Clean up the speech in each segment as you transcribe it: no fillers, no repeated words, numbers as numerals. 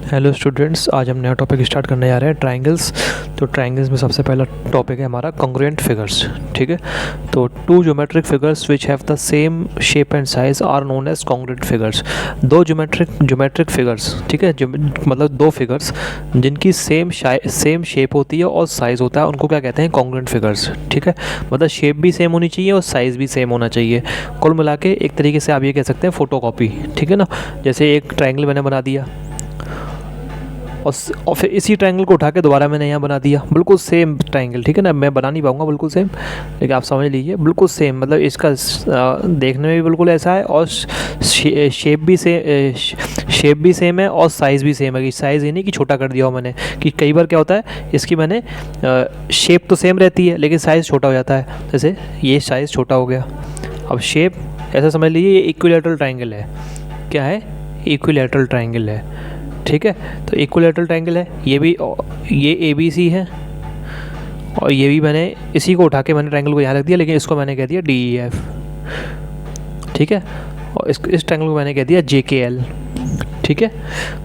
Hello students, आज हम नया टॉपिक स्टार्ट करने जा रहे हैं ट्रायंगल्स। तो ट्रायंगल्स में सबसे पहला टॉपिक है हमारा कॉन्ग्रुएंट फिगर्स। ठीक है, तो two geometric figures which have the same shape and size are known as congruent figures. दो ज्योमेट्रिक फिगर्स, ठीक है, मतलब दो फिगर्स जिनकी सेम शेप होती है और साइज़ होता है, उनको क्या कहते हैं? Congruent figures. ठीक है, मतलब शेप भी सेम होनी चाहिए और साइज़ भी सेम होना चाहिए। कुल मिला के एक तरीके से आप ये कह सकते हैं फोटोकॉपी। ठीक है ना, जैसे एक ट्रायंगल मैंने बना दिया और फिर इसी ट्रायंगल को उठा के दोबारा मैंने यहाँ बना दिया, बिल्कुल सेम ट्रायंगल। ठीक है ना, मैं बना नहीं पाऊँगा बिल्कुल सेम, लेकिन आप समझ लीजिए बिल्कुल सेम, मतलब इसका देखने में भी बिल्कुल ऐसा है और शेप भी सेम है और साइज़ भी सेम है। कि साइज़ ये नहीं कि छोटा कर दिया हो मैंने, कि कई बार क्या होता है इसकी मैंने शेप तो सेम रहती है लेकिन साइज़ छोटा हो जाता है। जैसे ये साइज़ छोटा हो गया। अब शेप ऐसा समझ लीजिए ये इक्विलैटरल ट्रायंगल है। क्या है? इक्विलैटरल ट्रायंगल है। ठीक है, तो इक्विलैटरल ट्रायंगल है, ये ABC है और ये भी मैंने इसी को उठा के मैंने ट्रायंगल को यहाँ रख दिया, लेकिन इसको मैंने कह दिया DEF। ठीक है, और इस ट्रायंगल को मैंने कह दिया JKL। ठीक है,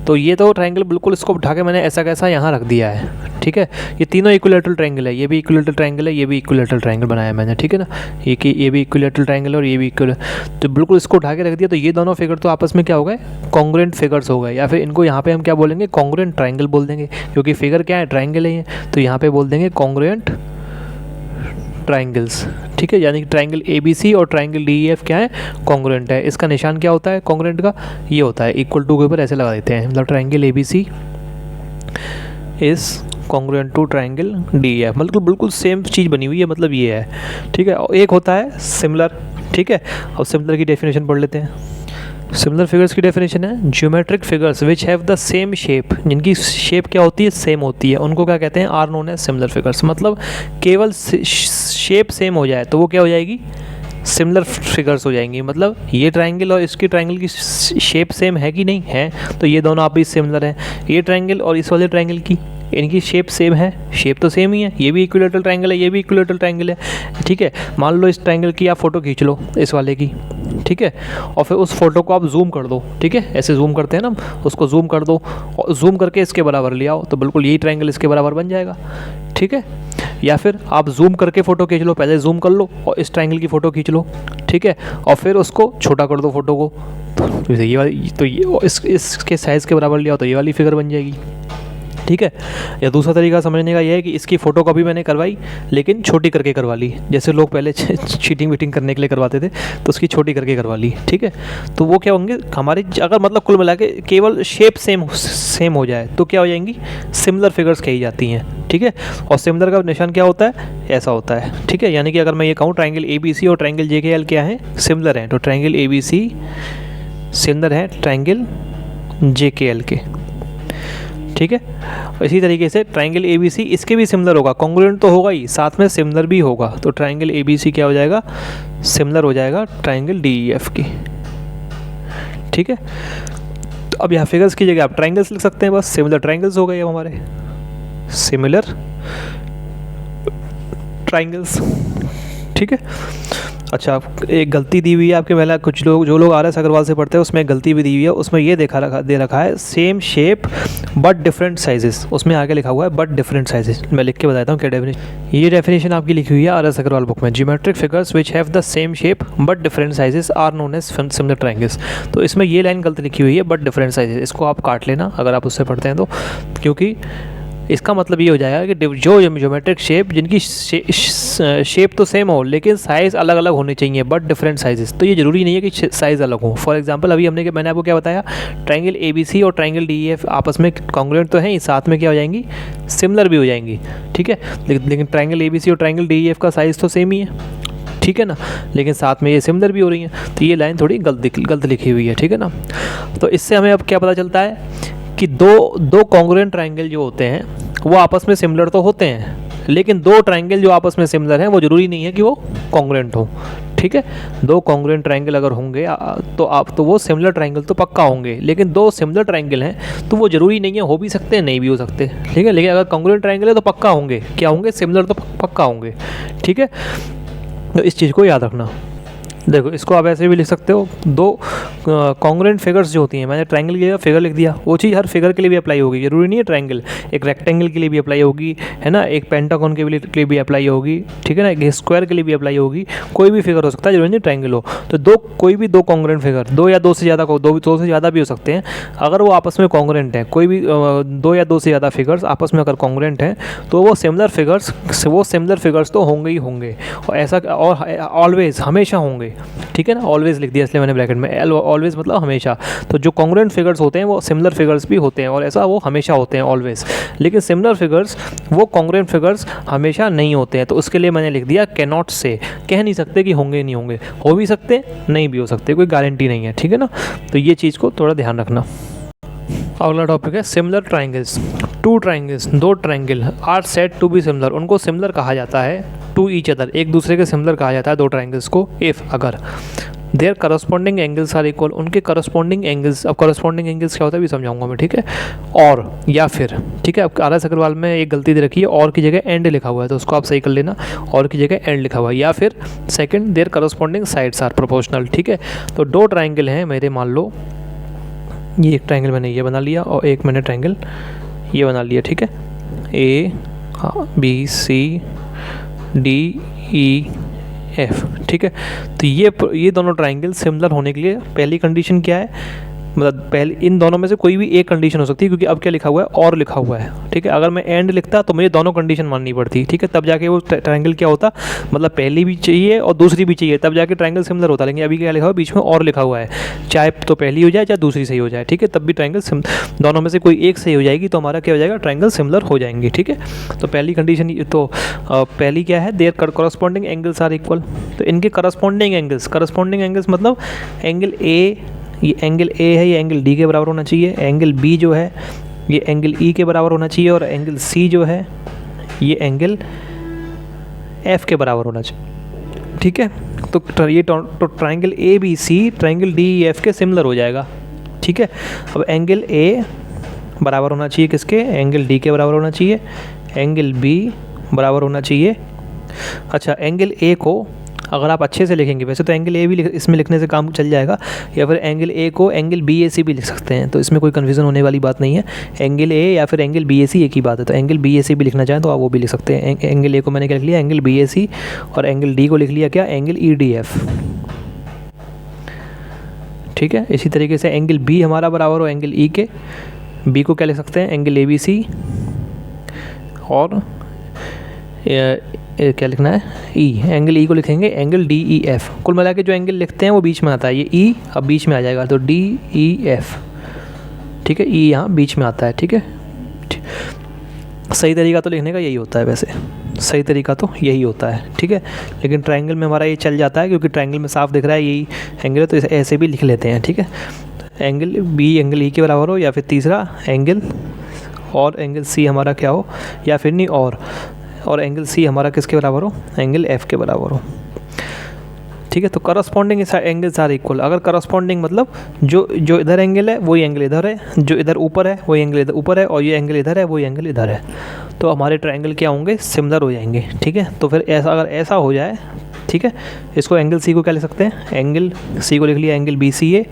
तो ये तो ट्रायंगल बिल्कुल इसको उठा के मैंने ऐसा कैसा यहाँ रख दिया है। ठीक है, ये तीनों इक्विलैटरल ट्रायंगल है, ये भी इक्विलैटरल ट्रायंगल है, ये भी इक्विलैटरल ट्रायंगल बनाया मैंने। ठीक है ना, ये भी इक्विलैटरल ट्रायंगल है और ये भी तो बिल्कुल इसको उठा के रख दिया। तो ये दोनों फिगर तो आपस में क्या हो गए? कॉन्ग्रुएंट फिगर्स हो गए, या फिर इनको यहाँ पे हम क्या बोलेंगे? कॉन्ग्रुएंट ट्रायंगल बोल देंगे, क्योंकि फिगर क्या है? ट्रायंगल है। तो यहाँ पे बोल देंगे कॉन्ग्रुएंट ट्रायंगल्स। ठीक है, यानी कि ट्रायंगल ABC और ट्रायंगल DEF क्या है? कॉन्ग्रुएंट है। इसका निशान क्या होता है कॉन्ग्रुएंट का? ये होता है इक्वल टू के ऊपर ऐसे लगा देते हैं, मतलब triangle ABC is congruent to triangle DEF। मतलब बिल्कुल सेम चीज़ बनी हुई है, मतलब ये है। ठीक है, और एक होता है सिमिलर। ठीक है, और सिमिलर की डेफिनेशन पढ़ लेते हैं। सिमिलर फिगर्स की डेफिनेशन है geometric figures which have the same shape, जिनकी शेप क्या होती है? सेम होती है, उनको क्या कहते हैं? Are known as similar figures. मतलब केवल शेप सेम हो जाए तो वो क्या हो जाएगी? सिमिलर फिगर्स हो जाएंगी। मतलब ये ट्रायंगल और इसकी ट्रायंगल की शेप सेम है कि नहीं है, तो ये दोनों आप भी सिमिलर हैं। ये ट्रायंगल और इस वाले ट्रायंगल की इनकी शेप सेम है, शेप तो सेम ही है। ये भी इक्विलैटरल ट्रायंगल है, ये भी इक्विलैटरल ट्रायंगल है। ठीक है, मान लो इस ट्रायंगल की आप फ़ोटो खींच लो, इस वाले की। ठीक है, और फिर उस फोटो को आप जूम कर दो। ठीक है, ऐसे जूम करते हैं ना, उसको जूम कर दो और जूम करके इसके बराबर ले आओ, तो बिल्कुल यही ट्रायंगल इसके बराबर बन जाएगा। ठीक है, या फिर आप जूम करके फ़ोटो खींच लो, पहले जूम कर लो और इस ट्रायंगल की फ़ोटो खींच लो। ठीक है, और फिर उसको छोटा कर दो फ़ोटो को, तो ये वाली, तो ये इसके साइज़ के बराबर ले आओ, तो ये वाली फिगर बन जाएगी। ठीक है, या दूसरा तरीका समझने का यह है कि इसकी फ़ोटो कॉपी मैंने करवाई लेकिन छोटी करके करवा ली, जैसे लोग पहले चीटिंग वीटिंग करने के लिए करवाते थे, तो उसकी छोटी करके करवा ली। ठीक है, तो वो क्या होंगे हमारी, अगर मतलब कुल मिला के केवल शेप सेम हो जाए तो क्या हो जाएंगी? सिमिलर फिगर्स कही जाती हैं। ठीक है, और सिमिलर का निशान क्या होता है? ऐसा होता है। ठीक है, यानी कि अगर मैं ये कहूँ ट्रायंगल ABC और ट्रायंगल JKL क्या है? सिमिलर हैं, तो ट्रायंगल ABC सिमिलर है ट्रायंगल JKL के। ठीक है, इसी तरीके से ट्रायंगल ABC इसके भी सिमिलर होगा, कॉन्ग्रुएंट तो होगा ही, साथ में सिमिलर भी होगा। तो ट्रायंगल ABC क्या हो जाएगा? सिमिलर हो जाएगा ट्रायंगल DEF की। ठीक है, तो अब यहाँ फिगर्स की जगह आप ट्रायंगल्स लिख सकते हैं, बस सिमिलर ट्रायंगल्स हो गए अब हमारे, सिमिलर ट्रायंगल्स। ठीक है, अच्छा, एक गलती दी हुई है आपके पहले, कुछ लोग जो लोग RS अग्रवाल से पढ़ते हैं उसमें गलती भी दी हुई है। उसमें ये दे रखा है same shape but different sizes, उसमें आगे लिखा हुआ है बट डिफरेंट साइजेस। मैं लिख के बताता हूँ क्या डेफिनेशन। ये डेफिनेशन आपकी लिखी हुई है RS अग्रवाल बुक में, geometric figures which have the same shape but different sizes are known as similar triangles. तो इसमें ये लाइन गलत लिखी हुई है, बट डिफरेंट साइजेस, इसको आप काट लेना अगर आप उससे पढ़ते हैं तो, क्योंकि इसका मतलब ये हो जाएगा कि जो ज्योमेट्रिक शेप जिनकी शेप तो सेम हो लेकिन साइज़ अलग अलग होने चाहिए, बट डिफरेंट साइजेस। तो ये ज़रूरी नहीं है कि साइज़ अलग हो। फॉर एग्जांपल अभी मैंने आपको क्या बताया, ट्रायंगल ABC और ट्रायंगल DEF आपस में कॉन्ग्रुएंट तो हैं, साथ में क्या हो जाएंगी? सिमिलर भी हो जाएंगी। ठीक है, लेकिन ट्रायंगल ABC और ट्रायंगल DEF का साइज़ तो सेम ही है। ठीक है ना, लेकिन साथ में ये सिमिलर भी हो रही हैं, तो ये लाइन थोड़ी गलत लिखी हुई है। ठीक है ना, तो इससे हमें अब क्या पता चलता है कि दो कॉन्ग्रुएंट ट्रायंगल जो होते हैं वो आपस में सिमिलर तो होते हैं, लेकिन दो ट्रायंगल जो आपस में सिमिलर हैं वो ज़रूरी नहीं है कि वो कॉन्ग्रुएंट हो। ठीक है, दो कॉन्ग्रुएंट ट्रायंगल अगर होंगे तो वो सिमिलर ट्रायंगल तो पक्का होंगे, लेकिन दो सिमिलर ट्रायंगल हैं तो वो ज़रूरी नहीं है, हो भी सकते हैं नहीं भी हो सकते। ठीक है, लेकिन अगर कॉन्ग्रुएंट ट्रायंगल है तो पक्का होंगे, क्या होंगे? सिमिलर तो पक्का होंगे। ठीक है, तो इस चीज़ को याद रखना। देखो इसको आप ऐसे भी लिख सकते हो, दो कॉन्ग्रुएंट फिगर्स जो होती हैं, मैंने ट्रायंगल की जगह फिगर लिख दिया, वो चीज़ हर फिगर के लिए भी अप्लाई होगी, जरूरी नहीं है ट्रायंगल, एक रेक्टेंगल के लिए भी अप्लाई होगी, है ना, एक पेंटागन के लिए भी अप्लाई होगी, ठीक है ना, एक स्क्वायर के लिए भी अप्लाई होगी, कोई भी फिगर हो सकता है, जरूरी नहीं ट्रायंगल हो। तो कोई भी दो कॉन्ग्रुएंट फिगर, दो या दो से ज़्यादा दो से ज़्यादा भी हो सकते हैं, अगर वो आपस में कॉन्ग्रुएंट हैं, कोई भी दो या दो से ज़्यादा फिगर्स आपस में अगर कॉन्ग्रुएंट हैं तो वो सिमिलर फिगर्स तो होंगे ही होंगे, और ऐसा और ऑलवेज हमेशा होंगे, ठीक है ना, ऑलवेज लिख दिया इसलिए मैंने ब्रैकेट में, ऑलवेज मतलब हमेशा। तो जो कॉन्ग्रुएंट फिगर्स होते हैं वो सिमिलर फिगर्स भी होते हैं, और ऐसा वो हमेशा होते हैं ऑलवेज। लेकिन सिमिलर फिगर्स वो कॉन्ग्रुएंट फिगर्स हमेशा नहीं होते हैं, तो उसके लिए मैंने लिख दिया कैन नॉट से, कह नहीं सकते कि होंगे नहीं होंगे, हो भी सकते नहीं भी हो सकते, कोई गारंटी नहीं है, ठीक है ना। तो ये चीज़ को थोड़ा ध्यान रखना। अगला टॉपिक है सिमिलर ट्राइंगल्स। टू ट्राइंगल्स, दो triangle are said to be similar, उनको सिमिलर कहा जाता है टू ईच अदर, एक दूसरे के सिमिलर कहा जाता है दो ट्राइंगल्स को, इफ़ अगर their corresponding angles are equal, उनके करस्पॉन्डिंग एंगल्स, अब करस्पॉन्डिंग एंगल्स क्या होता है भी समझाऊंगा मैं, ठीक है, और या फिर, ठीक है। अब RS अग्रवाल में एक गलती दे रखी है, और की जगह एंड लिखा हुआ है, तो उसको आप सही कर लेना, और की जगह एंड लिखा हुआ है, या फिर second their corresponding sides are proportional, ठीक है। तो दो ट्राइंगल हैं मेरे, मान लो ये एक ट्राइंगल मैंने ये बना लिया और एक मैंने ट्राइंगल ये बना लिया, ठीक है, ABCDEF, ठीक है। तो ये दोनों ट्राइंगल सिमिलर होने के लिए पहली कंडीशन क्या है, मतलब पहले इन दोनों में से कोई भी एक कंडीशन हो सकती है, क्योंकि अब क्या लिखा हुआ है, और लिखा हुआ है, ठीक है। अगर मैं एंड लिखता तो मुझे दोनों कंडीशन माननी पड़ती, ठीक है, तब जाके वो ट्राइंगल क्या होता, मतलब पहली भी चाहिए और दूसरी भी चाहिए, तब जाके ट्राइंगल सिमिलर होता। लेकिन अभी क्या लिखा हुआ है, बीच में और लिखा हुआ है, चाहे तो पहली हो जाए चाहे दूसरी सही हो जाए, ठीक है, तब भी ट्राइंगल दोनों में से कोई एक सही हो जाएगी तो हमारा क्या हो जाएगा, ट्राइंगल सिमिलर हो जाएंगे, ठीक है। तो पहली कंडीशन, तो पहली क्या है, their corresponding angles are equal, तो इनके करस्पॉन्डिंग एंगल्स मतलब एंगल ए, ये एंगल ए है, ये एंगल डी के बराबर होना चाहिए, एंगल बी जो है ये एंगल ई के बराबर होना चाहिए, और एंगल सी जो है ये एंगल एफ के बराबर होना चाहिए, ठीक है। तो ये तो triangle A B C triangle D E F के सिमिलर हो जाएगा, ठीक है। अब एंगल ए बराबर होना चाहिए किसके, एंगल डी के बराबर होना चाहिए, एंगल बी बराबर होना चाहिए, अच्छा एंगल ए को अगर आप अच्छे से लिखेंगे, वैसे तो एंगल ए भी इसमें लिखने से काम चल जाएगा, या फिर एंगल ए को एंगल BAC भी लिख सकते हैं, तो इसमें कोई कन्फ्यूज़न होने वाली बात नहीं है, एंगल ए या फिर एंगल BAC एक ही बात है, तो एंगल BAC भी लिखना चाहें तो आप वो भी लिख सकते हैं। एंगल ए को मैंने क्या लिख लिया, एंगल BAC, और एंगल डी को लिख लिया क्या, एंगल EDF, ठीक है। इसी तरीके से एंगल बी हमारा बराबर हो एंगल ई के, बी को क्या लिख सकते हैं, एंगल ABC, और क्या लिखना है, ई, एंगल ई को लिखेंगे एंगल DEF। कुल मिला के जो एंगल लिखते हैं वो बीच में आता है, ये ई अब बीच में आ जाएगा तो DEF, ठीक है, ई यहाँ बीच में आता है, ठीक है। सही तरीका तो लिखने का यही होता है, वैसे सही तरीका तो यही होता है, ठीक है। लेकिन ट्राइंगल में हमारा ये चल जाता है, क्योंकि ट्राइंगल में साफ दिख रहा है यही एंगल है, तो ऐसे भी लिख लेते हैं, ठीक है। एंगल बी एंगल ई के बराबर हो, या फिर तीसरा एंगल, और एंगल सी हमारा क्या हो, या फिर नहीं और एंगल सी हमारा किसके बराबर हो, एंगल एफ के बराबर हो, ठीक है। तो करस्पॉन्डिंग एंगल्स आर इक्वल, अगर करस्पॉन्डिंग मतलब जो इधर एंगल है वही एंगल इधर है, जो इधर ऊपर है वही एंगल इधर ऊपर है, और ये एंगल इधर है वही एंगल इधर है, तो हमारे ट्रायंगल क्या होंगे, सिमिलर हो जाएंगे, ठीक है। तो फिर ऐसा अगर ऐसा हो जाए, ठीक है, इसको एंगल सी को क्या लिख सकते हैं, एंगल सी को लिख लिया एंगल BCA,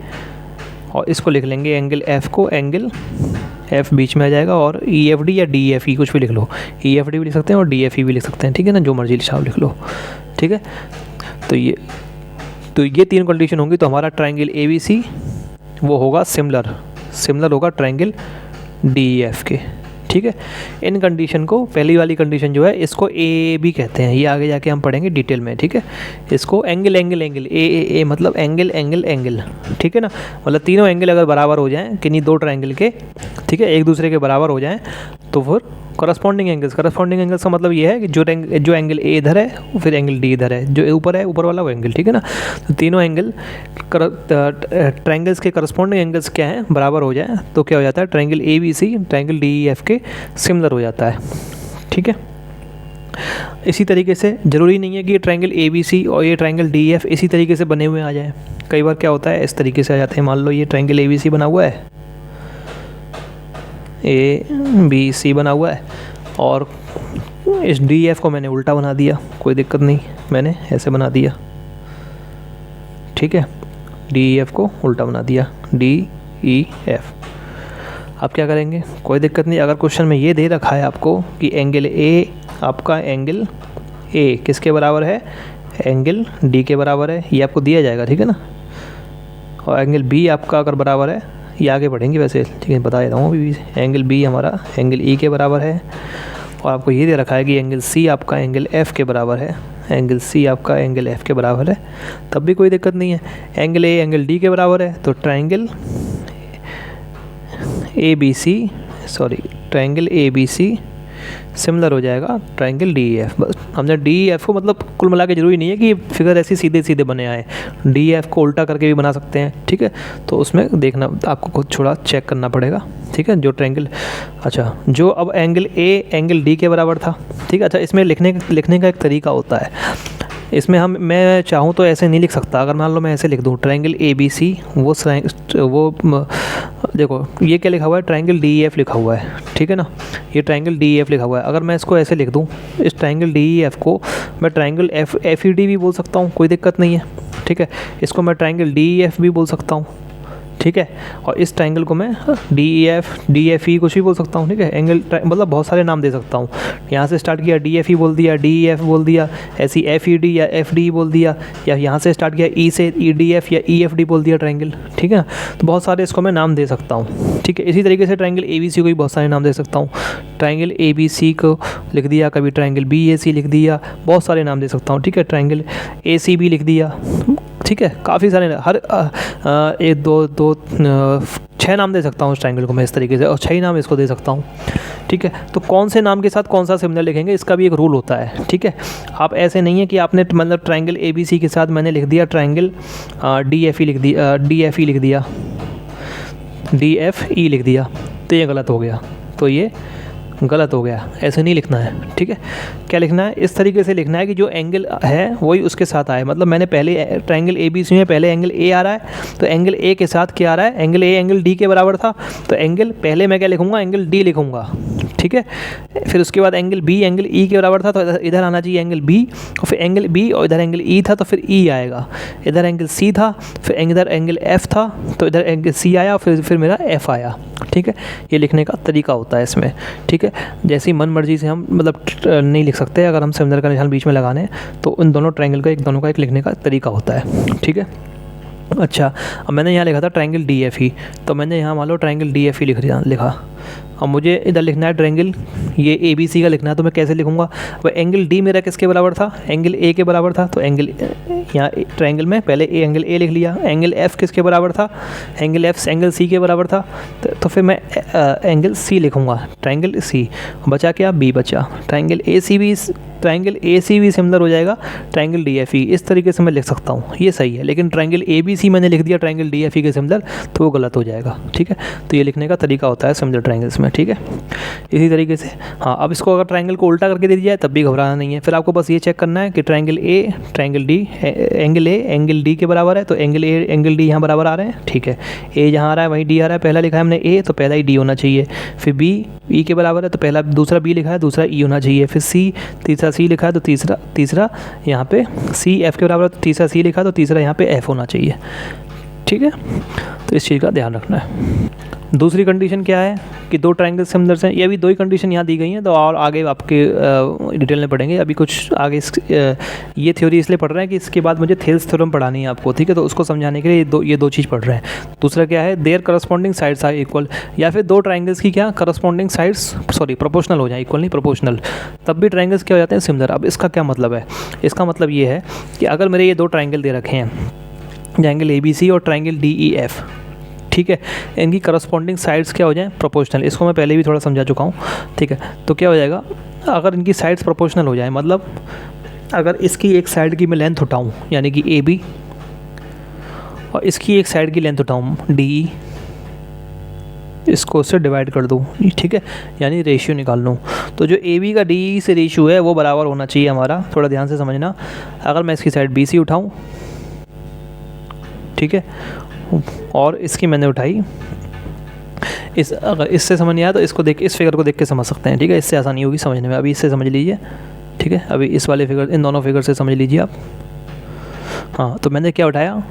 और इसको लिख लेंगे एंगल एफ को, एंगल एफ बीच में आ जाएगा, और EFD या DFE कुछ भी लिख लो, EFD भी लिख सकते हैं और DFE भी लिख सकते हैं, ठीक है ना, जो मर्जी लिख लो, ठीक है। तो ये तीन कंडीशन होंगी, तो हमारा ट्राइंगल ABC वो होगा सिमिलर होगा ट्राइंगल DEF के, ठीक है। इन कंडीशन को, पहली वाली कंडीशन जो है इसको A भी कहते हैं, ये आगे जाके हम पढ़ेंगे डिटेल में, ठीक है। इसको एंगल A मतलब एंगल, ठीक है ना, मतलब तीनों एंगल अगर बराबर हो जाएं किन्हीं दो ट्रायंगल के, ठीक है, एक दूसरे के बराबर हो जाएं, तो फिर करस्पॉन्डिंग एंगल्स का मतलब ये है कि जो एंगल A इधर है फिर एंगल D इधर है, जो ऊपर है ऊपर वाला वो एंगल, ठीक है ना। तो तीनों एंगल ट्रायंगल्स के करस्पॉन्डिंग एंगल्स क्या हैं, बराबर हो जाए तो क्या हो जाता है, ट्रायंगल ABC ट्रायंगल DEF के सिमिलर हो जाता है, ठीक है। इसी तरीके से ज़रूरी नहीं है कि ये ट्रायंगल ABC और ये ट्रायंगल DEF इसी तरीके से बने हुए आ जाए, कई बार क्या होता है इस तरीके से आ जाते हैं। मान लो ये ट्रायंगल ABC बना हुआ है, ABC बना हुआ है, और इस DEF को मैंने उल्टा बना दिया, कोई दिक्कत नहीं, मैंने ऐसे बना दिया, ठीक है, DEF को उल्टा बना दिया, DEF। अब क्या करेंगे, कोई दिक्कत नहीं। अगर क्वेश्चन में ये दे रखा है आपको कि एंगल ए, आपका एंगल ए किसके बराबर है, एंगल डी के बराबर है, ये आपको दिया जाएगा, ठीक है ना। और एंगल बी आपका अगर बराबर है, ये आगे बढ़ेंगे वैसे, ठीक है, बता देता हूँ अभी भी, एंगल बी हमारा एंगल ई के बराबर है। और आपको ये दे रखा है कि एंगल सी आपका एंगल एफ़ के बराबर है, एंगल सी आपका एंगल एफ़ के बराबर है, तब भी कोई दिक्कत नहीं है। एंगल ए एंगल डी के बराबर है, तो triangle A B C similar हो जाएगा ट्रायंगल DEF। बस हमने DEF को, मतलब कुल मिला के ज़रूरी नहीं है कि फिगर ऐसे सीधे सीधे बने आए, DEF को उल्टा करके भी बना सकते हैं, ठीक है। तो उसमें देखना आपको खुद थोड़ा चेक करना पड़ेगा, ठीक है। जो ट्रायंगल, अच्छा, जो अब एंगल ए एंगल डी के बराबर था, ठीक है। अच्छा, इसमें लिखने का एक तरीका होता है। इसमें मैं चाहूँ तो ऐसे नहीं लिख सकता। अगर मान लो मैं ऐसे लिख दूँ ट्रायंगल ABC, वो देखो ये क्या लिखा हुआ है, ट्रायंगल DEF लिखा हुआ है, ठीक है ना, ये ट्रायंगल DEF लिखा हुआ है। अगर मैं इसको ऐसे लिख दूँ, इस ट्रायंगल DEF को मैं ट्रायंगल FED भी बोल सकता हूँ, कोई दिक्कत नहीं है, ठीक है। इसको मैं ट्रायंगल DEF भी बोल सकता हूँ, ठीक है। और इस ट्रायंगल को मैं DEF DFE कुछ भी बोल सकता हूँ, ठीक है। एंगल मतलब बहुत सारे नाम दे सकता हूँ। यहाँ से स्टार्ट किया DFE बोल दिया, DEF बोल दिया, ऐसी FED या FD बोल दिया, या यहाँ से स्टार्ट किया E से EDF या EFD बोल दिया ट्रायंगल, ठीक है। तो बहुत सारे इसको मैं नाम दे सकता हूँ, ठीक है। इसी तरीके से ट्रायंगल ABC को भी बहुत सारे नाम दे सकता हूँ। ट्रायंगल ABC को लिख दिया, कभी ट्रायंगल BAC लिख दिया, बहुत सारे नाम दे सकता हूँ, ठीक है। ट्रायंगल ACB लिख दिया, ठीक है। काफ़ी सारे, हर 1 2 6 नाम दे सकता हूँ उस ट्रायंगल को मैं इस तरीके से, और 6 ही नाम इसको दे सकता हूँ, ठीक है। तो कौन से नाम के साथ कौन सा सिमिलर लिखेंगे, इसका भी एक रूल होता है, ठीक है। आप ऐसे नहीं है कि आपने मतलब ट्रायंगल ABC के साथ मैंने लिख दिया ट्रायंगल DFE लिख दिया, DFE लिख दिया, DFE लिख दिया, तो ये गलत हो गया, तो ये गलत हो गया। ऐसे नहीं लिखना है, ठीक है। क्या लिखना है, इस तरीके से लिखना है कि जो एंगल है वही उसके साथ आए। मतलब मैंने पहले ट्रायंगल ABC में पहले एंगल A आ रहा है, तो एंगल A के साथ क्या आ रहा है, एंगल A एंगल D के बराबर था, तो एंगल पहले मैं क्या लिखूँगा, एंगल D लिखूँगा, ठीक है। फिर उसके बाद एंगल B एंगल E के बराबर था, तो इधर आना चाहिए एंगल B, और फिर एंगल B, और इधर एंगल E था तो फिर E आएगा। इधर एंगल C था, फिर इधर एंगल F था, तो इधर एंगल C आया, फिर मेरा F आया, ठीक है। ये लिखने का तरीका होता है इसमें, ठीक है। जैसी मन मर्जी से हम मतलब नहीं लिख सकते। अगर हम सिमिलर का निशान बीच में लगाने तो उन दोनों ट्रायंगल का दोनों का एक लिखने का तरीका होता है, ठीक है। अच्छा, अब मैंने यहाँ लिखा था ट्रायंगल DFE, तो मैंने यहाँ मान लो ट्रायंगल DFE लिखा। अब मुझे इधर लिखना है ट्रायंगल ये ABC का लिखना है, तो मैं कैसे लिखूँगा, वह एंगल D मेरा किसके बराबर था, एंगल A के बराबर था, तो एंगल यहाँ ट्रायंगल में पहले एंगल A लिख लिया। एंगल F किसके बराबर था, एंगल F एंगल C के बराबर था, तो फिर मैं एंगल C लिखूँगा, ट्रायंगल C। बचा क्या, B बचा। ट्रायंगल AC भी सिमिलर हो जाएगा ट्रायंगल DFE, इस तरीके से मैं लिख सकता हूँ, ये सही है। लेकिन ट्रायंगल ABC मैंने लिख दिया ट्रायंगल DFE के सिमिलर, तो वो गलत हो जाएगा, ठीक है। तो ये लिखने का तरीका होता है सिमिलर ट्रायंगल्स में, ठीक है। इसी तरीके से हाँ, अब इसको अगर ट्रायंगल को उल्टा करके दे दिया जाए तब भी घबराना नहीं है। फिर आपको बस ये चेक करना है कि triangle A triangle D, angle A angle D के बराबर है, तो एंगल A एंगल D यहाँ बराबर आ रहे हैं, ठीक है। A जहाँ आ रहा है वहीं D आ रहा है, पहला लिखा है हमने A, तो पहला ही D होना चाहिए। फिर B E के बराबर है, तो पहला दूसरा B लिखा है, दूसरा E होना चाहिए। फिर C तीसरा C लिखा है, तो तीसरा यहाँ पे C F के बराबर है, तो तीसरा C लिखा है, तो तीसरा यहाँ पे F होना चाहिए, ठीक है। तो इस चीज़ का ध्यान रखना है। दूसरी कंडीशन क्या है कि दो ट्रायंगल सिमिलर हैं, ये अभी दो ही कंडीशन यहाँ दी गई हैं, तो और आगे आपके डिटेल में पढ़ेंगे। अभी कुछ आगे ये थ्योरी इसलिए पढ़ रहे हैं कि इसके बाद मुझे थेल्स थ्योरम पढ़ानी है आपको, ठीक है। तो उसको समझाने के लिए ये दो चीज़ पढ़ रहे हैं। दूसरा क्या है, their corresponding sides are equal, या फिर दो ट्रायंगल्स की क्या करस्पॉन्डिंग साइड्स प्रोपोर्शनल हो जाए, इक्वल नहीं प्रोपोर्शनल, तब भी ट्रायंगल्स क्या हो जाते हैं सिमिलर। अब इसका क्या मतलब है, इसका मतलब ये है कि अगर मेरे ये दो ट्रायंगल दे रखे हैं, ट्रायंगल ABC और ट्रायंगल DEF, ठीक है, इनकी करस्पॉन्डिंग साइड्स क्या हो जाए प्रोपोर्शनल। इसको मैं पहले भी थोड़ा समझा चुका हूँ, ठीक है। तो क्या हो जाएगा, अगर इनकी साइड्स प्रोपोर्शनल हो जाए, मतलब अगर इसकी एक साइड की मैं लेंथ उठाऊँ यानी कि AB, और इसकी एक साइड की लेंथ उठाऊँ DE, इसको उससे डिवाइड कर दूँ, ठीक है, यानी रेशियो निकाल लूँ, तो जो AB का DE से रेशियो है वो बराबर होना चाहिए हमारा। थोड़ा ध्यान से समझना, अगर मैं इसकी साइड BC उठाऊँ, ठीक है, और इसकी मैंने उठाई अगर इससे समझ नहीं आया तो इसको देख, इस फिगर को देख के समझ सकते हैं, ठीक है। इससे आसानी होगी समझने में। अभी इससे समझ लीजिए, ठीक है। अभी इस वाले फिगर, इन दोनों फिगर से समझ लीजिए आप। हाँ, तो मैंने क्या उठाया,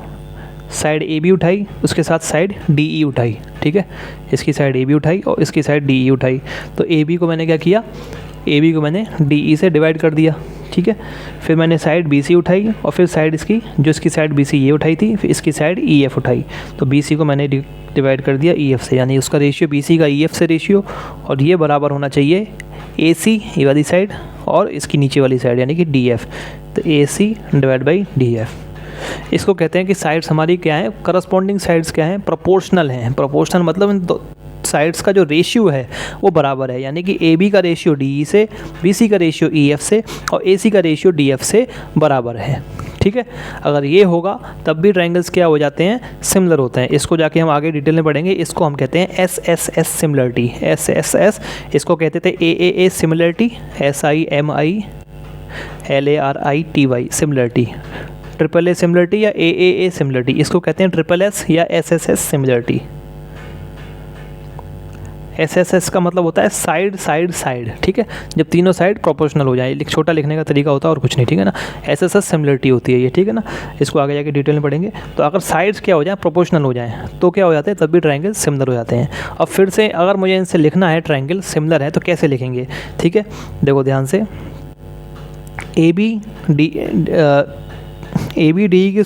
साइड ए बी उठाई, उसके साथ साइड डी ई उठाई, ठीक है, इसकी साइड ए बी उठाई और इसकी साइड डी ई उठाई। तो ए बी को मैंने क्या किया, ए बी को मैंने डी ई से डिवाइड कर दिया, ठीक है। फिर मैंने साइड बी सी उठाई और फिर साइड इसकी, जो इसकी साइड बी सी ये उठाई थी, फिर इसकी साइड ई एफ उठाई। तो बी सी को मैंने डिवाइड कर दिया ई एफ से, यानी उसका रेशियो बी सी का ई एफ से रेशियो, और ये बराबर होना चाहिए ए सी ये वाली साइड और इसकी नीचे वाली साइड यानी कि डी एफ। तो ए सी डिवाइड बाई डी एफ। इसको कहते हैं कि साइड्स हमारी क्या है, करस्पॉन्डिंग साइड्स क्या हैं, प्रोपोर्शनल हैं। प्रोपोर्शनल मतलब इन साइड्स का जो रेशियो है वो बराबर है, यानी कि ए बी का रेशियो डी ई से, बी सी का रेशियो ई एफ से और ए सी का रेशियो डी एफ से बराबर है, ठीक है। अगर ये होगा तब भी ट्रायंगल्स क्या हो जाते हैं, सिमिलर होते हैं। इसको जाके हम आगे डिटेल में पढ़ेंगे। इसको हम कहते हैं S S S similarity, S S S. इसको कहते थे A similarity, S I M I L A R I T Y similarity, triple A similarity या ए सिमिलरिटी। इसको कहते हैं ट्रिपल एस या S S S similarity. S S S का मतलब होता है साइड साइड साइड, ठीक है, जब तीनों साइड प्रोपोर्शनल हो जाए। छोटा लिखने का तरीका होता है और कुछ नहीं, ठीक है ना। एस एस एस सिमिलरिटी होती है ये, ठीक है ना। इसको आगे जाके डिटेल में पढ़ेंगे। तो अगर साइड्स क्या हो जाए, प्रोपोर्शनल हो जाए, तो क्या हो जाते हैं, तब भी ट्रायंगल सिमिलर हो जाते हैं। अब फिर से अगर मुझे इनसे लिखना है ट्रायंगल सिमिलर है तो कैसे लिखेंगे, ठीक है। देखो ध्यान से, ए बी डी की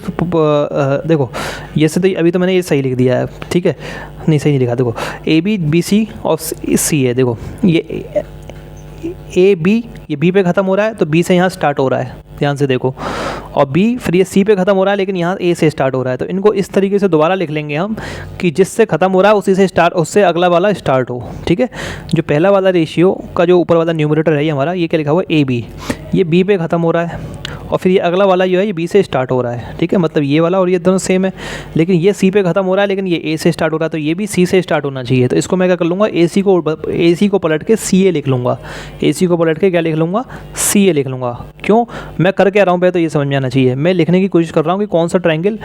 देखो, ये से तो अभी तो मैंने ये सही लिख दिया है, ठीक है, नहीं सही नहीं लिखा। देखो ए बी बी सी और सी है। देखो ये ए बी, ये बी पे ख़त्म हो रहा है तो बी से यहाँ स्टार्ट हो रहा है, ध्यान से देखो, और बी फिर ये सी पे ख़त्म हो रहा है लेकिन यहाँ ए से स्टार्ट हो रहा है। तो इनको इस तरीके से दोबारा लिख लेंगे हम कि जिससे ख़त्म हो रहा है उसी से स्टार्ट, उससे अगला वाला स्टार्ट हो, ठीक है। जो पहला वाला रेशियो का जो ऊपर वाला न्यूमरेटर है ये हमारा, ये क्या लिखा हुआ है, ए बी, ये बी पे ख़त्म हो रहा है और फिर ये अगला वाला जो है ये बी से स्टार्ट हो रहा है, ठीक है। मतलब ये वाला और ये दोनों सेम है, लेकिन ये सी पे ख़त्म हो रहा है लेकिन ये ए से स्टार्ट हो रहा है, तो ये भी सी से स्टार्ट होना चाहिए। तो इसको मैं क्या कर लूँगा, ए सी को पलट के सी ए लिख लूँगा, ए सी को पलट के क्या लिख लूँगा, सी ए लिख लूँगा। क्यों, मैं कर क्या रहा हूँ पहले तो ये समझ में आना चाहिए। मैं लिखने की कोशिश कर रहा हूँ कि कौन सा ट्रायंगल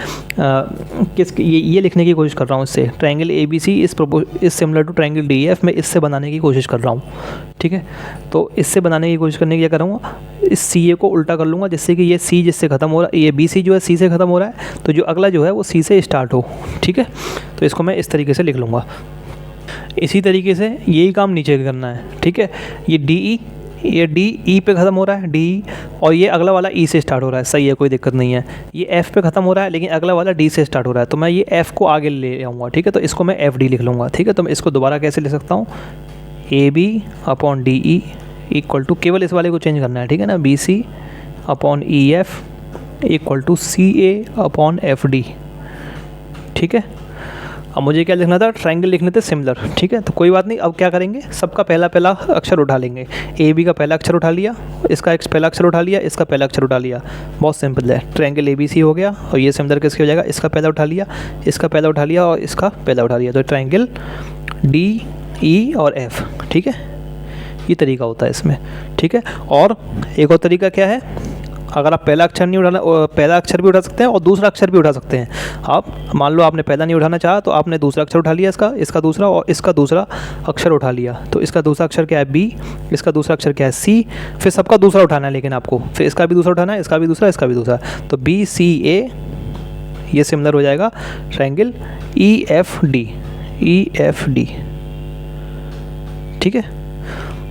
ये लिखने की कोशिश कर रहा हूँ। इससे triangle A B C is similar to triangle D F, मैं इससे बनाने की कोशिश कर रहा हूँ, ठीक है। तो इससे बनाने की कोशिश करने की क्या करूँगा, इस सी ए को उल्टा कर लूँगा, जिससे कि ये सी जिससे ख़त्म हो रहा है, ये बी सी जो है सी से ख़त्म हो रहा है, तो जो अगला जो है वो सी से स्टार्ट हो, ठीक है। तो इसको मैं इस तरीके से लिख लूँगा। इसी तरीके से यही काम नीचे करना है, ठीक है। ये डी ई, ये डी ई पे ख़त्म हो रहा है, डी, और ये अगला वाला ई से स्टार्ट हो रहा है, सही है, कोई दिक्कत नहीं है। ये एफ़ पे ख़त्म हो रहा है लेकिन अगला वाला डी से स्टार्ट हो रहा है, तो मैं ये एफ़ को आगे ले आऊँगा, ठीक है। तो इसको मैं एफ डी लिख लूँगा, ठीक है। तो मैं इसको दोबारा कैसे लिख सकता हूँ, A B upon D E equal to, केवल इस वाले को चेंज करना है, ठीक है ना, B C upon E F equal to C A upon F D, ठीक है। अब मुझे क्या लिखना था, ट्रायंगल लिखने थे सिमिलर, ठीक है। तो कोई बात नहीं, अब क्या करेंगे, सबका पहला पहला अक्षर उठा लेंगे। ए बी का पहला अक्षर उठा लिया, इसका पहला अक्षर उठा लिया, इसका पहला अक्षर उठा लिया, बहुत सिंपल है। ट्रायंगल ए बी सी हो गया और ये सिमिलर किसके हो जाएगा, इसका पहला उठा लिया, इसका पहला उठा लिया और इसका पहला उठा लिया, तो ट्रायंगल डी ई और एफ, ठीक है। ये तरीका होता है इसमें, ठीक है। और एक और तरीका क्या है, अगर आप पहला अक्षर नहीं उठाना, पहला अक्षर भी उठा सकते हैं और दूसरा अक्षर भी उठा सकते हैं। आप मान लो आपने पहला नहीं उठाना चाहा तो आपने दूसरा अक्षर उठा लिया, इसका दूसरा और इसका दूसरा अक्षर उठा लिया। तो इसका दूसरा अक्षर क्या है, बी, इसका दूसरा अक्षर क्या है, सी, फिर सबका दूसरा उठाना है लेकिन आपको, फिर इसका भी दूसरा उठाना है, इसका भी दूसरा, इसका भी दूसरा। तो बी सी ए, ये सिमिलर हो जाएगा triangle E F D, E F D, ठीक है।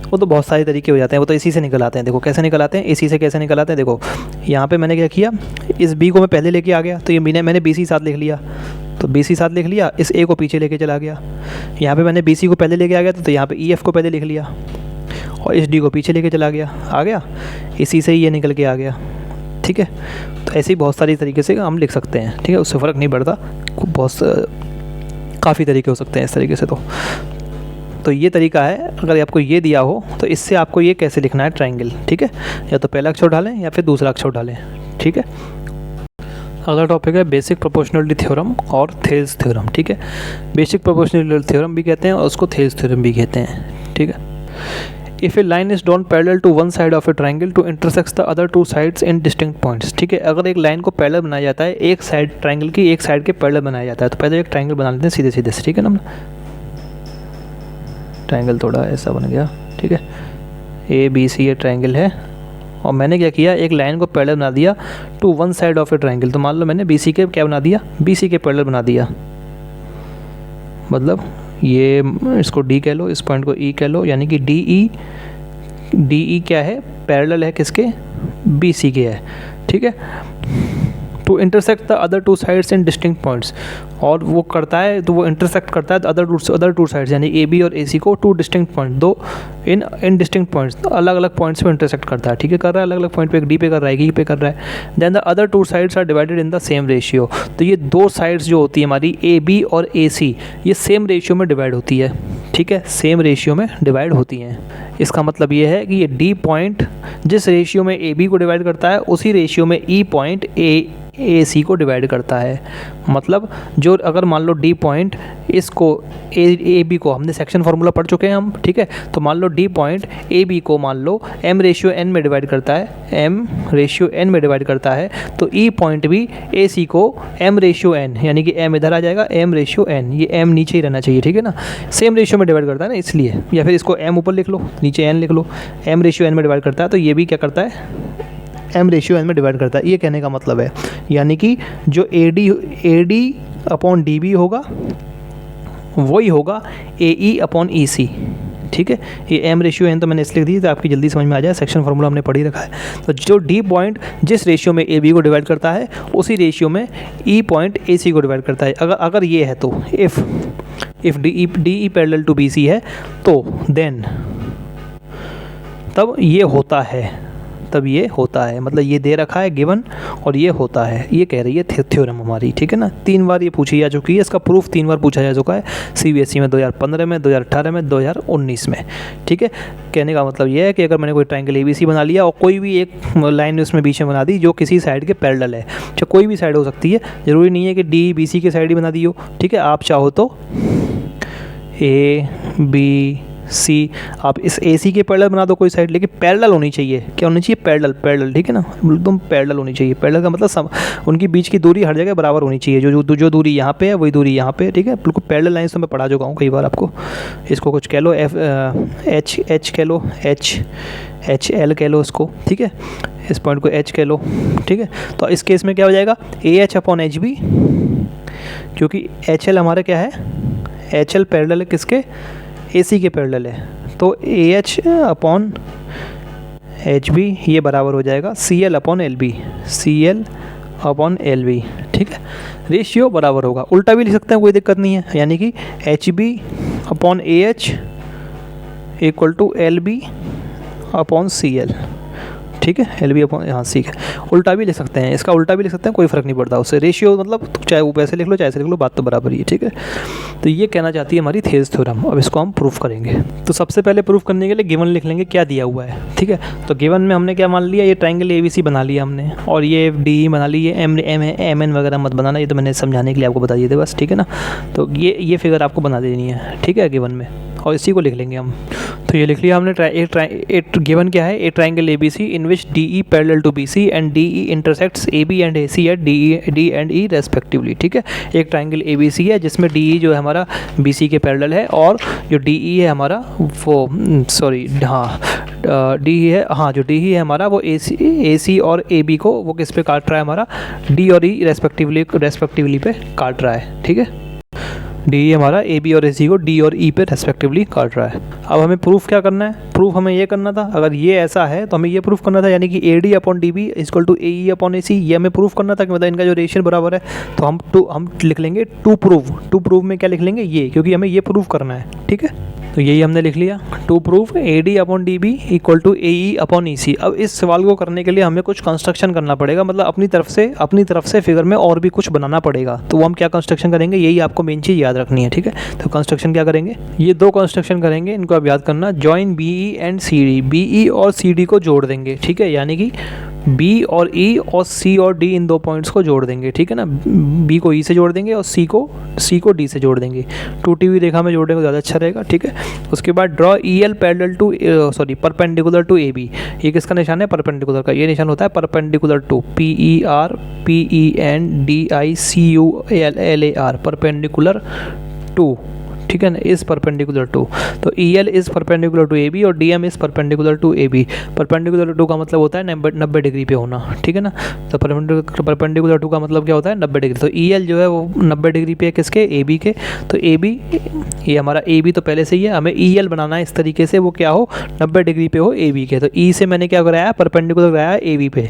वो तो बहुत सारे तरीके हो जाते हैं, वो तो इसी से निकल आते हैं। देखो कैसे निकल आते हैं, इसी से कैसे निकल आते हैं। देखो यहाँ पे मैंने क्या किया, इस बी को मैं पहले लेके आ गया, तो ये मैंने बी सी साथ लिख लिया, तो बी सी साथ लिख लिया, इस ए को पीछे लेके चला गया। यहाँ पे मैंने बी सी को पहले लेके आ गया तो यहाँ पे ई एफ को पहले लिख लिया और इस डी को पीछे लेके चला गया, आ गया, इसी से ही ये निकल के आ गया, ठीक है। तो ऐसे ही बहुत सारी तरीके से हम लिख सकते हैं, ठीक है, उससे फ़र्क नहीं पड़ता, बहुत काफ़ी तरीके हो सकते हैं इस तरीके से। तो ये तरीका है, अगर आपको ये दिया हो तो इससे आपको ये कैसे लिखना है ट्रायंगल, ठीक है। या तो पहला अक्षर उठा लें या फिर दूसरा अक्षर उठा लें, ठीक है। अगला टॉपिक है बेसिक प्रोपोर्शनलिटी थ्योरम और थेल्स थ्योरम, ठीक है। बेसिक प्रोपोर्शनलिटी थ्योरम भी कहते हैं और उसको थेल्स थ्योरम भी कहते हैं, ठीक है। If a line is drawn parallel to one side of a triangle to intersect the other two sides in distinct points, ठीक है। अगर एक लाइन को पैरेलल बनाया जाता है, एक साइड ट्रायंगल की एक साइड के पैरेलल बनाया जाता है, तो पहले एक ट्रायंगल बना लेते हैं सीधे सीधे से, ठीक है ना। ट्रायंगल थोड़ा ऐसा बन गया, ठीक है। ए बी सी ये ट्रायंगल है और मैंने क्या किया, एक लाइन को पैरेलल बना दिया to one side of a triangle. तो मान लो मैंने BC के क्या बना दिया, BC के पैरेलल बना दिया, मतलब ये इसको D कह लो, इस पॉइंट को E कह लो, यानी कि DE क्या है, पैरेलल है किसके, BC के है, ठीक है। To intersect the other two sides in distinct points, और वो करता है, तो वो इंटरसेक्ट करता है अदर टू साइड्स, यानी AB और AC को टू डिस्टिंक्ट पॉइंट, दो इन डिस्टिंक्ट पॉइंट्स, अलग अलग पॉइंट्स पे इंटरसेक्ट करता है, ठीक है। कर रहा है अलग अलग पॉइंट पे, एक D पे कर रहा है, एक E पे कर रहा है। Then the other two sides are divided in the same ratio. तो ये दो साइड्स जो होती है हमारी AB और AC, ये सेम रेशियो में डिवाइड होती है, ठीक है, सेम रेशियो में डिवाइड होती हैं। इसका मतलब ये है कि ये D पॉइंट जिस रेशियो में AB को डिवाइड करता है, उसी रेशियो में E पॉइंट AC को डिवाइड करता है। मतलब जो अगर मान लो D पॉइंट इसको AB को, हमने सेक्शन फार्मूला पढ़ चुके हैं हम, ठीक है। तो मान लो D पॉइंट AB को मान लो M/N में डिवाइड करता है, M/N में डिवाइड करता है, तो E पॉइंट भी AC को M/N, यानी कि M इधर आ जाएगा, M/N, ये M नीचे ही रहना चाहिए, ठीक है ना, सेम रेशियो में डिवाइड करता है ना, इसलिए। या फिर इसको M ऊपर लिख लो, नीचे N लिख लो, M/N में डिवाइड करता है, तो ये भी क्या करता है, M/N में डिवाइड करता है। ये कहने का मतलब है, यानी कि जो AD/DB होगा वही होगा AE/EC, ठीक है। ये M/N तो मैंने इसलिए दी तो आपकी जल्दी समझ में आ जाए, सेक्शन फार्मूला हमने पढ़ ही रखा है। तो जो D पॉइंट जिस रेशियो में AB को डिवाइड करता है, उसी रेशियो में E पॉइंट AC को डिवाइड करता है। अगर ये है तो if DE parallel to BC है, तो देन तब ये होता है, मतलब ये दे रखा है गिवन और ये होता है, ये कह रही है थ्योरम हमारी, ठीक है ना। 3 बार ये पूछी जा चुकी है, इसका प्रूफ 3 बार पूछा जा चुका है, CBSE में 2015 में, 2018 में, 2019 में, ठीक है। कहने का मतलब ये है कि अगर मैंने कोई ट्राइंगल ABC बना लिया और कोई भी एक लाइन उसमें बीच में बना दी जो किसी साइड के पैरेलल है, चाहे कोई भी साइड हो सकती है, ज़रूरी नहीं है कि DBC की साइड ही बना दी हो, ठीक है। आप चाहो तो ABC, आप इस AC के पैरेलल बना दो कोई साइड, लेकिन पैरेलल होनी चाहिए, क्या होनी चाहिए, पैरेलल, ठीक है ना, एकदम पैरेलल होनी चाहिए। पैरेलल का मतलब उनकी बीच की दूरी हर जगह बराबर होनी चाहिए, जो दूरी यहाँ पे है वही दूरी यहाँ पे है, ठीक है। बिल्कुल पैरेलल लाइन तो मैं पढ़ा चुका हूँ कई बार आपको। इसको कुछ कह लो H कह लो, HL कह लो इसको, ठीक है। इस पॉइंट को H कह लो, ठीक है। तो इस केस में क्या हो जाएगा, AH/HB, क्योंकि HL हमारा क्या है, HL पैरेलल है किसके, AC के पैरेलल है, तो AH/HB ये बराबर हो जाएगा CL/LB, ठीक है। रेशियो बराबर होगा, उल्टा भी लिख सकते हैं, कोई दिक्कत नहीं है, यानी कि HB/AH = LB/CL, ठीक है, LB/C है। उल्टा भी लिख सकते हैं, इसका उल्टा भी लिख सकते हैं, कोई फ़र्क नहीं पड़ता उससे। रेशियो मतलब चाहे वो वैसे लिख लो चाहे ऐसे लिख लो, बात तो बराबर ही है, ठीक है। तो ये कहना चाहती है हमारी थेल्स थ्योरम। अब इसको हम प्रूफ करेंगे। तो सबसे पहले प्रूफ करने के लिए गिवन लिख लेंगे क्या दिया हुआ है, ठीक है। तो गिवन में हमने क्या मान लिया, ये ट्राइंगल ABC बना लिया हमने, और ये DE बना ली, ये MN वगैरह मत बनाना, ये तो मैंने समझाने के लिए आपको बता दिए थे बस, ठीक है ना। तो ये फिगर आपको बना देनी है, ठीक है, गिवन में, और इसी को लिख लेंगे हम। तो ये लिख लिया हमने, एक गिवन क्या है, a triangle ABC in which DE parallel to BC and DE intersects AB and AC at D and E respectively, ठीक है। एक ट्राइंगल ABC है जिसमें DE जो है हमारा BC के पैरेलल है, और जो DE है हमारा वो DE है, हाँ, जो DE है हमारा वो AC और AB को वो किस पे काट रहा है, हमारा D और E रेस्पेक्टिवली पे काट रहा है, ठीक है। DE हमारा AB और AC को D और E पे रेस्पेक्टिवली काट रहा है। अब हमें प्रूफ क्या करना है, प्रूफ हमें ये करना था, अगर ये ऐसा है तो हमें ये प्रूफ करना था, यानी कि AD/DB = AE/AC, ये हमें प्रूफ करना था कि मतलब इनका जो रेशियो बराबर है। तो हम लिख लेंगे टू प्रूव में क्या लिख लेंगे, ये, क्योंकि हमें ये प्रूफ करना है, ठीक है। तो यही हमने लिख लिया, टू प्रूफ AD/DB = AE/EC। अब इस सवाल को करने के लिए हमें कुछ कंस्ट्रक्शन करना पड़ेगा, मतलब अपनी तरफ से फिगर में और भी कुछ बनाना पड़ेगा। तो वो हम क्या कंस्ट्रक्शन करेंगे, यही आपको मेन चीज़ याद रखनी है, ठीक है। तो कंस्ट्रक्शन क्या करेंगे, ये 2 कंस्ट्रक्शन करेंगे, इनको आप याद करना। Join BE and CD, BE और CD को जोड़ देंगे, ठीक है, यानी कि B और E और C और D इन 2 पॉइंट्स को जोड़ देंगे, ठीक है ना। B को E से जोड़ देंगे और C को D से जोड़ देंगे। 2TV रेखा में जोड़ने को ज़्यादा अच्छा रहेगा, ठीक है। उसके बाद draw EL perpendicular to AB। ये किसका निशान है, परपेंडिकुलर का। ये निशान होता है perpendicular to, PENDICULLAR, perpendicular to, ठीक है ना, इज़ परपेंडिकुलर टू, तो E L is perpendicular to A B और D M is perpendicular to A B. Perpendicular to का मतलब होता है 90 डिग्री पे होना, ठीक है ना। तो परपेंडिकुलर टू का मतलब क्या होता है 90 डिग्री। तो ई एल जो है वो 90 डिग्री पे है किसके, ए बी के। तो ए बी, ये हमारा ए बी तो पहले से ही है, हमें ई एल बनाना है इस तरीके से वो क्या हो 90 डिग्री पे हो ए बी के। तो ई से मैंने क्या कराया, परपेंडिकुलर कराया ए बी पे,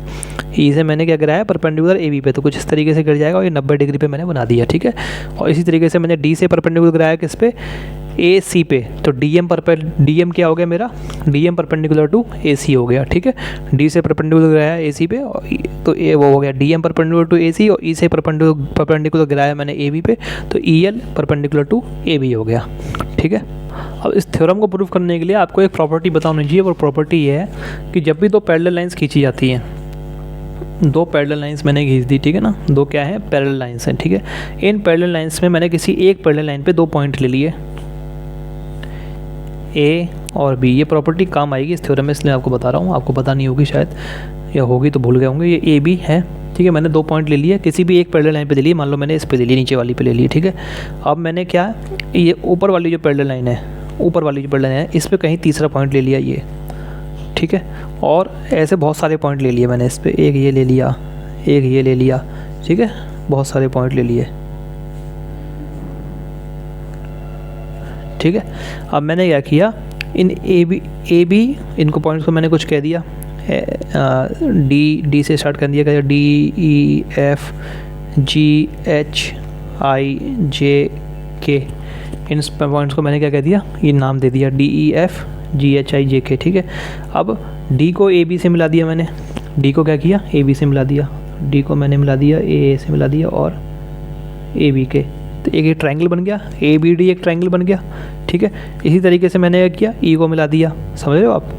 ई से मैंने क्या कराया परपेंडिकुलर ए बी पे, तो कुछ इस तरीके से गिर जाएगा और ये 90 डिग्री पे मैंने बना दिया, ठीक है। और इसी तरीके से मैंने डी से परपेंडिकुलर कराया किस पे, ए सी पे। तो डी एम क्या हो गया मेरा, डी एम परपेंडिकुलर टू ए सी हो गया, ठीक है। डी से परपेंडिकुलर गिराया ए सी पे, तो ए वो हो गया डी एम परपेंडिकुलर टू ए सी, और ई से परपेंडिकुलर गिराया मैंने ए बी पे, तो E L perpendicular to A B हो गया, ठीक है। अब इस थ्योरम को प्रूव करने के लिए आपको एक प्रॉपर्टी बतानी चाहिए, और प्रॉपर्टी ये है कि जब भी दो पैरेलल लाइंस खींची जाती हैं, दो पैरेलल लाइंस मैंने खींच दी, ठीक है ना, दो क्या है पैरेलल लाइंस हैं, ठीक है। इन पैरेलल लाइंस में मैंने किसी एक पैरेलल लाइन पे दो पॉइंट ले लिए ए और बी। ये प्रॉपर्टी काम आएगी इस थ्योरम में, इसलिए आपको बता रहा हूँ, आपको पता नहीं होगी शायद, या होगी तो भूल गए होंगे। ये ए बी है, ठीक है। मैंने दो पॉइंट ले लिए, किसी भी एक पैरेलल लाइन पे ले लिए, मान लो मैंने इस पे ले लिए, नीचे वाली पे ले लिए, ठीक है। अब मैंने क्या, ये ऊपर वाली जो पैरेलल लाइन है, ऊपर वाली जो पैरेलल लाइन है, इस पर कहीं तीसरा पॉइंट ले लिया ये, ठीक है। और ऐसे बहुत सारे पॉइंट ले लिए मैंने इस पर, एक ये ले लिया, एक ये ले लिया, ठीक है, बहुत सारे पॉइंट ले लिए, ठीक है। अब मैंने क्या किया, इन ए बी इनको पॉइंट्स को मैंने कुछ कह दिया, डी से स्टार्ट कर दिया, क्या D E F G H I J K, इन पॉइंट्स को मैंने क्या कह दिया, ये नाम दे दिया D E F G H I J K, ठीक है। अब डी को ए बी से मिला दिया मैंने, डी को क्या किया ए बी से मिला दिया, डी को मैंने मिला दिया ए से मिला दिया और ए बी के, तो एक ट्रायंगल बन गया, ए बी डी एक ट्रायंगल बन गया, ठीक है। इसी तरीके से मैंने क्या किया, ई को मिला दिया, समझ रहे हो आप,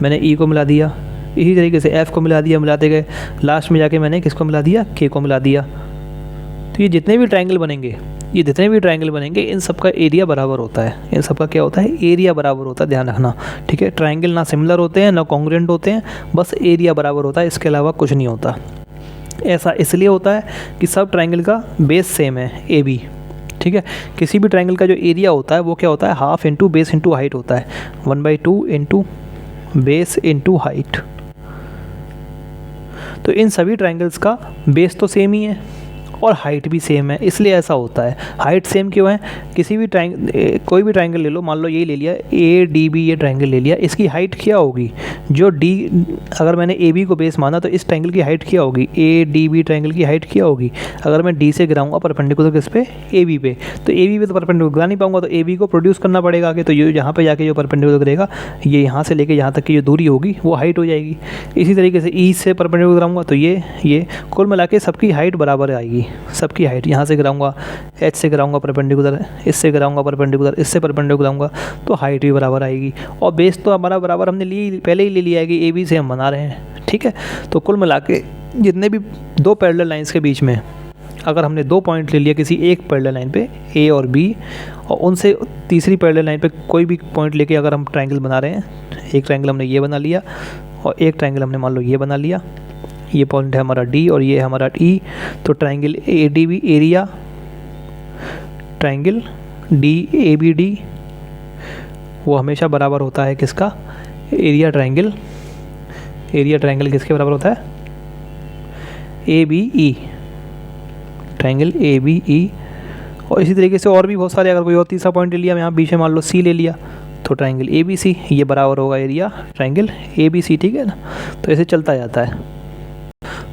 मैंने ई को मिला दिया, इसी तरीके से एफ़ को मिला दिया, मिलाते गए, लास्ट में जाके मैंने किसको मिला दिया, के को मिला दिया। तो ये जितने भी ट्रायंगल बनेंगे, ये जितने भी ट्रायंगल बनेंगे, इन सब का एरिया बराबर होता है, इन सब का क्या होता है, एरिया बराबर होता है, ध्यान रखना, ठीक है। ट्रायंगल ना सिमिलर होते हैं ना कॉन्ग्रुएंट होते हैं, बस एरिया बराबर होता है, इसके अलावा कुछ नहीं होता। ऐसा इसलिए होता है कि सब ट्रायंगल का बेस सेम है, ए बी, ठीक है। किसी भी ट्रायंगल का जो एरिया होता है वो क्या होता है, half into base into height होता है, 1/2 इंटू बेस इंटू हाइट। तो इन सभी ट्रायंगल्स का बेस तो सेम ही है और हाइट भी सेम है, इसलिए ऐसा होता है। हाइट सेम क्यों है, किसी भी कोई भी ट्रायंगल ले लो, मान लो ये ले लिया ए डी बी, ये ट्रायंगल ले लिया, इसकी हाइट क्या होगी, जो डी, अगर मैंने ए बी को बेस माना तो इस ट्रायंगल की हाइट क्या होगी, ए डी बी ट्रायंगल की हाइट क्या होगी। अगर मैं डी से गिराऊंगा परपेंडिकुलर किस पे, ए बी पे, तो ए बी पे तो परपेंडिकुलर गिरा नहीं पाऊंगा, तो ए बी को प्रोड्यूस करना पड़ेगा आगे, तो ये यहाँ पे जाके जो परपेंडिकुलर गिरेगा, ये यहाँ से लेके यहाँ तक की जो दूरी होगी वो हाइट हो जाएगी। इसी तरीके से ई से परपेंडिकुलर गिराऊंगा तो ये कुल मिला के सबकी हाइट बराबर आएगी, सबकी हाइट। यहाँ से गिराऊंगा एच से गिराऊंगा परपेंडिकुलर, इससे गिराऊंगा परपेंडिकुलर, इससे परपेंडिकुलर गिराऊंगा, तो हाइट भी बराबर आएगी। और बेस तो हमारा बराबर हमने पहले ही ले लिया है कि ए बी से हम बना रहे हैं, ठीक है। तो कुल मिला के जितने भी दो पैरेलल लाइंस के बीच में अगर हमने दो पॉइंट ले लिया किसी एक पैरेलल लाइन पे ए और बी, और उनसे तीसरी पैरेलल लाइन पे कोई भी पॉइंट लेके अगर हम ट्रायंगल बना रहे हैं, एक ट्रायंगल हमने ये बना लिया और एक ट्रायंगल हमने मान लो ये बना लिया, ये पॉइंट है हमारा डी और ये है हमारा ई, तो triangle A D B area, triangle D A B D वो हमेशा बराबर होता है किसका, एरिया ट्रायंगल, एरिया ट्रायंगल किसके बराबर होता है, A B E, triangle A B E. और इसी तरीके से और भी बहुत सारे, अगर कोई और तीसरा पॉइंट ले लिया, यहाँ बीच में मान लो सी ले लिया, तो ट्रायंगल ए बी सी ये बराबर होगा area triangle A B C, ठीक है ना। तो ऐसे चलता जाता है।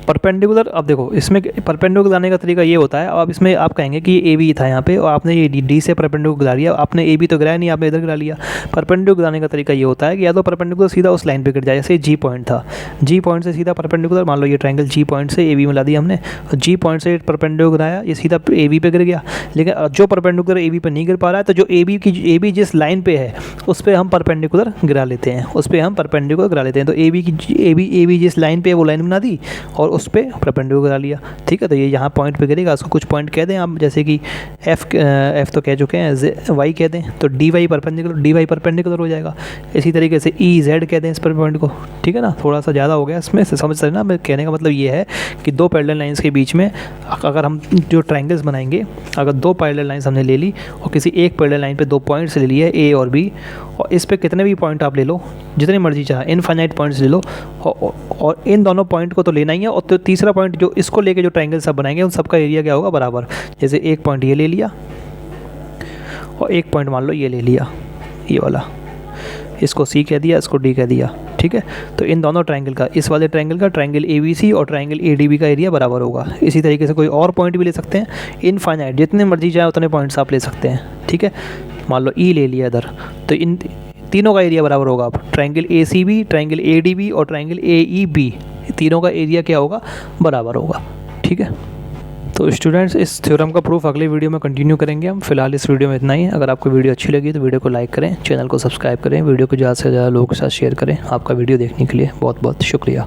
परपेंडिकुलर, अब देखो इसमें परपेंडिकुलर गिराने का तरीका ये होता है, अब इसमें आप कहेंगे कि ये ए बी था यहाँ पे और आपने ये डी से परपेंडिकुलर गिरा लिया, आपने ए बी तो गिराया नहीं, आपने इधर गिरा लिया। परपेंडिकुलर गिराने का तरीका ये होता है कि या तो परपेंडिकुलर सीधा उस लाइन पे गिर जाए, जैसे जी पॉइंट था, जी पॉइंट से सीधा परपेंडिकुलर, मान लो ये ट्रायंगल जी पॉइंट से ए बी मिला दिया हमने, और जी पॉइंट से परपेंडिकुलर गिराया, ये सीधा ए बी पे गिर गया। लेकिन जो परपेंडिकुलर ए बी पे नहीं गिर पा रहा है, तो जो ए बी जिस लाइन पे है उस पर हम परपेंडिकुलर गिरा लेते हैं, उस पर हम परपेंडिकुलर गिरा लेते हैं। तो ए बी जिस लाइन पे है वो लाइन बना दी और उस पर परपेंडिकुलर करा लिया, ठीक है। तो ये यहाँ पॉइंट पे गिरेगा, उसको कुछ पॉइंट कह दें आप, जैसे कि एफ तो कह चुके हैं, वाई कह दें तो डी वाई परपेंडिकुलर हो जाएगा। इसी तरीके से ई जेड कह दें इस पर पॉइंट को, ठीक है ना। थोड़ा सा ज़्यादा हो गया इसमें से, समझ सकते ना। मैं कहने का मतलब ये है कि दो पैरेलल लाइंस के बीच में अगर हम जो ट्राइंगल्स बनाएंगे, अगर दो पैरेलल लाइंस हमने ले ली और किसी एक पैरेलल लाइन पे दो पॉइंट्स ले लिए ए और बी, और इस पे कितने भी पॉइंट आप ले लो, जितने मर्जी चाहे इनफाइनाइट पॉइंट्स ले लो, और इन दोनों पॉइंट को तो लेना ही है। और तो तीसरा पॉइंट जो इसको लेके जो ट्राइंगल सब बनाएंगे उन सबका एरिया क्या होगा, बराबर। जैसे एक पॉइंट ये ले लिया और एक पॉइंट मान लो ये ले लिया, ये वाला, इसको सी कह दिया, इसको डी कह दिया, ठीक है। तो इन दोनों ट्राइंगल का, इस वाले ट्राइंगल का, ट्राइंगल ABC और ट्राइंगल ADB का एरिया बराबर होगा। इसी तरीके से कोई और पॉइंट भी ले सकते हैं, इनफाइनाइट जितने मर्जी चाहे उतने पॉइंट्स आप ले सकते हैं, ठीक है। मान लो ई ले लिया इधर, तो इन तीनों का एरिया बराबर होगा। अब ट्राइंगल ACB, ट्राइंगल ADB और ट्राइंगल AEB, तीनों का एरिया क्या होगा, बराबर होगा, ठीक है। तो स्टूडेंट्स, इस थ्योरम का प्रूफ अगले वीडियो में कंटिन्यू करेंगे हम। फिलहाल इस वीडियो में इतना ही। अगर आपको वीडियो अच्छी लगी तो वीडियो को लाइक करें, चैनल को सब्सक्राइब करें, वीडियो को ज़्यादा से ज़्यादा लोगों के साथ शेयर करें। आपका वीडियो देखने के लिए बहुत बहुत शुक्रिया।